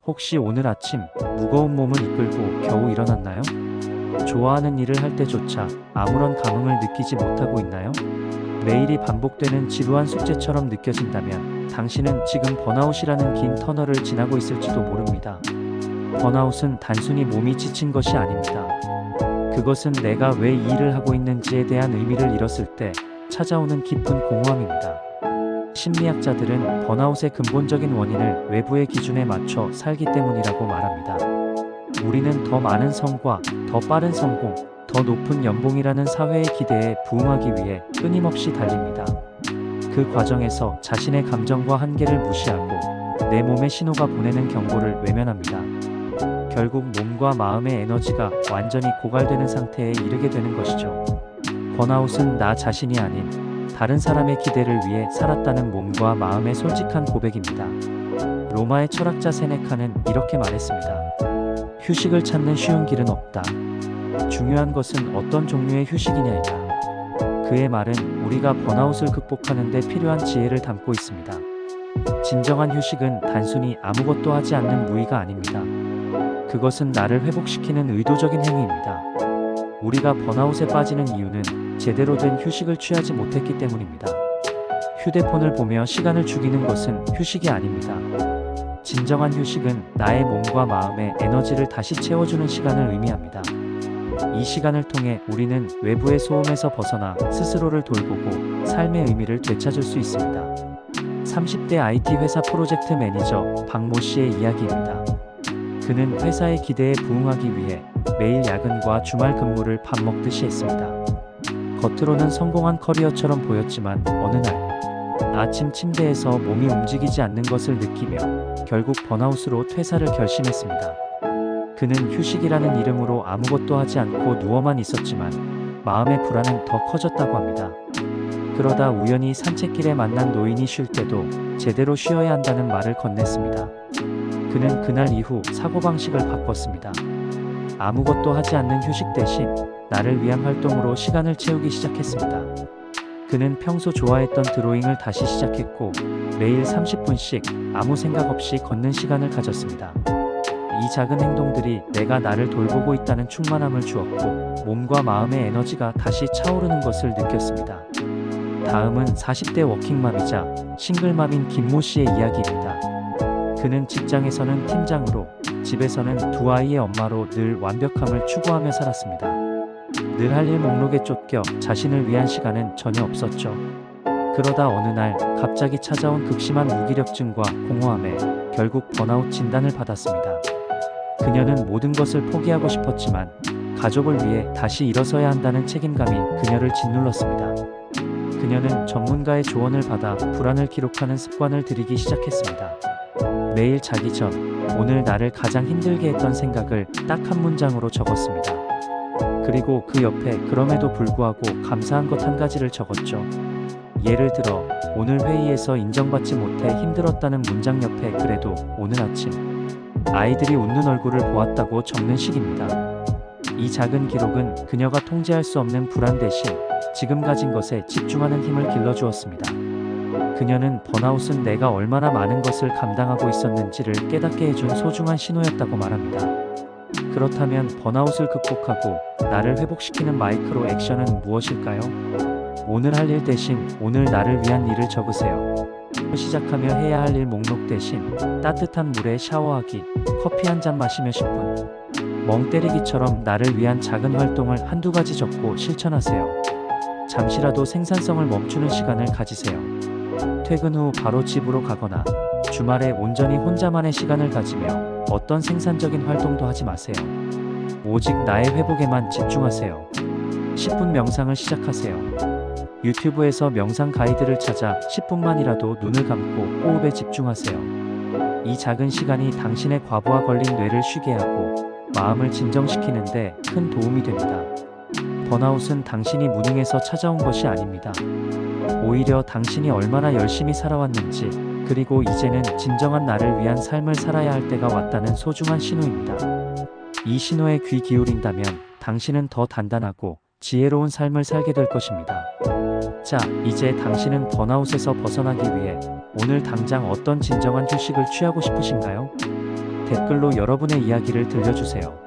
혹시 오늘 아침 무거운 몸을 이끌고 겨우 일어났나요? 좋아하는 일을 할 때조차 아무런 감흥을 느끼지 못하고 있나요? 매일이 반복되는 지루한 숙제처럼 느껴진다면 당신은 지금 번아웃이라는 긴 터널을 지나고 있을지도 모릅니다. 번아웃은 단순히 몸이 지친 것이 아닙니다. 그것은 내가 왜 이 일을 하고 있는지에 대한 의미를 잃었을 때 찾아오는 깊은 공허함입니다. 심리학자들은 번아웃의 근본적인 원인을 외부의 기준에 맞춰 살기 때문이라고 말합니다. 우리는 더 많은 성과, 더 빠른 성공, 더 높은 연봉이라는 사회의 기대에 부응하기 위해 끊임없이 달립니다. 그 과정에서 자신의 감정과 한계를 무시하고 내 몸의 신호가 보내는 경고를 외면합니다. 결국 몸과 마음의 에너지가 완전히 고갈되는 상태에 이르게 되는 것이죠. 번아웃은 나 자신이 아닌 다른 사람의 기대를 위해 살았다는 몸과 마음의 솔직한 고백입니다. 로마의 철학자 세네카는 이렇게 말했습니다. 휴식을 찾는 쉬운 길은 없다. 중요한 것은 어떤 종류의 휴식이냐이다. 그의 말은 우리가 번아웃을 극복하는 데 필요한 지혜를 담고 있습니다. 진정한 휴식은 단순히 아무것도 하지 않는 무의가 아닙니다. 그것은 나를 회복시키는 의도적인 행위입니다. 우리가 번아웃에 빠지는 이유는 제대로 된 휴식을 취하지 못했기 때문입니다. 휴대폰을 보며 시간을 죽이는 것은 휴식이 아닙니다. 진정한 휴식은 나의 몸과 마음의 에너지를 다시 채워주는 시간을 의미합니다. 이 시간을 통해 우리는 외부의 소음에서 벗어나 스스로를 돌보고 삶의 의미를 되찾을 수 있습니다. 30대 IT 회사 프로젝트 매니저 박모 씨의 이야기입니다. 그는 회사의 기대에 부응하기 위해 매일 야근과 주말 근무를 밥 먹듯이 했습니다. 겉으로는 성공한 커리어처럼 보였지만 어느 날 아침 침대에서 몸이 움직이지 않는 것을 느끼며 결국 번아웃으로 퇴사를 결심했습니다. 그는 휴식이라는 이름으로 아무것도 하지 않고 누워만 있었지만 마음의 불안은 더 커졌다고 합니다. 그러다 우연히 산책길에 만난 노인이 쉴 때도 제대로 쉬어야 한다는 말을 건넸습니다. 그는 그날 이후 사고방식을 바꿨습니다. 아무것도 하지 않는 휴식 대신 나를 위한 활동으로 시간을 채우기 시작했습니다. 그는 평소 좋아했던 드로잉을 다시 시작했고 매일 30분씩 아무 생각 없이 걷는 시간을 가졌습니다. 이 작은 행동들이 내가 나를 돌보고 있다는 충만함을 주었고 몸과 마음의 에너지가 다시 차오르는 것을 느꼈습니다. 다음은 40대 워킹맘이자 싱글맘인 김모 씨의 이야기입니다. 그는 직장에서는 팀장으로, 집에서는 두 아이의 엄마로 늘 완벽함을 추구하며 살았습니다. 늘 할 일 목록에 쫓겨 자신을 위한 시간은 전혀 없었죠. 그러다 어느 날 갑자기 찾아온 극심한 무기력증과 공허함에 결국 번아웃 진단을 받았습니다. 그녀는 모든 것을 포기하고 싶었지만 가족을 위해 다시 일어서야 한다는 책임감이 그녀를 짓눌렀습니다. 그녀는 전문가의 조언을 받아 불안을 기록하는 습관을 들이기 시작했습니다. 매일 자기 전, 오늘 나를 가장 힘들게 했던 생각을 딱 한 문장으로 적었습니다. 그리고 그 옆에 그럼에도 불구하고 감사한 것 한 가지를 적었죠. 예를 들어, 오늘 회의에서 인정받지 못해 힘들었다는 문장 옆에 그래도 오늘 아침 아이들이 웃는 얼굴을 보았다고 적는 식입니다. 이 작은 기록은 그녀가 통제할 수 없는 불안 대신 지금 가진 것에 집중하는 힘을 길러주었습니다. 그녀는 번아웃은 내가 얼마나 많은 것을 감당하고 있었는지를 깨닫게 해준 소중한 신호였다고 말합니다. 그렇다면 번아웃을 극복하고 나를 회복시키는 마이크로 액션은 무엇일까요? 오늘 할 일 대신 오늘 나를 위한 일을 적으세요. 시작하며 해야 할 일 목록 대신 따뜻한 물에 샤워하기, 커피 한 잔 마시며 10분. 멍 때리기처럼 나를 위한 작은 활동을 한두 가지 적고 실천하세요. 잠시라도 생산성을 멈추는 시간을 가지세요. 퇴근 후 바로 집으로 가거나 주말에 온전히 혼자만의 시간을 가지며 어떤 생산적인 활동도 하지 마세요. 오직 나의 회복에만 집중하세요. 10분 명상을 시작하세요. 유튜브에서 명상 가이드를 찾아 10분만이라도 눈을 감고 호흡에 집중하세요. 이 작은 시간이 당신의 과부하 걸린 뇌를 쉬게 하고 마음을 진정시키는데 큰 도움이 됩니다. 번아웃은 당신이 무능해서 찾아온 것이 아닙니다. 오히려 당신이 얼마나 열심히 살아왔는지, 그리고 이제는 진정한 나를 위한 삶을 살아야 할 때가 왔다는 소중한 신호입니다. 이 신호에 귀 기울인다면 당신은 더 단단하고 지혜로운 삶을 살게 될 것입니다. 자, 이제 당신은 번아웃에서 벗어나기 위해 오늘 당장 어떤 진정한 휴식을 취하고 싶으신가요? 댓글로 여러분의 이야기를 들려주세요.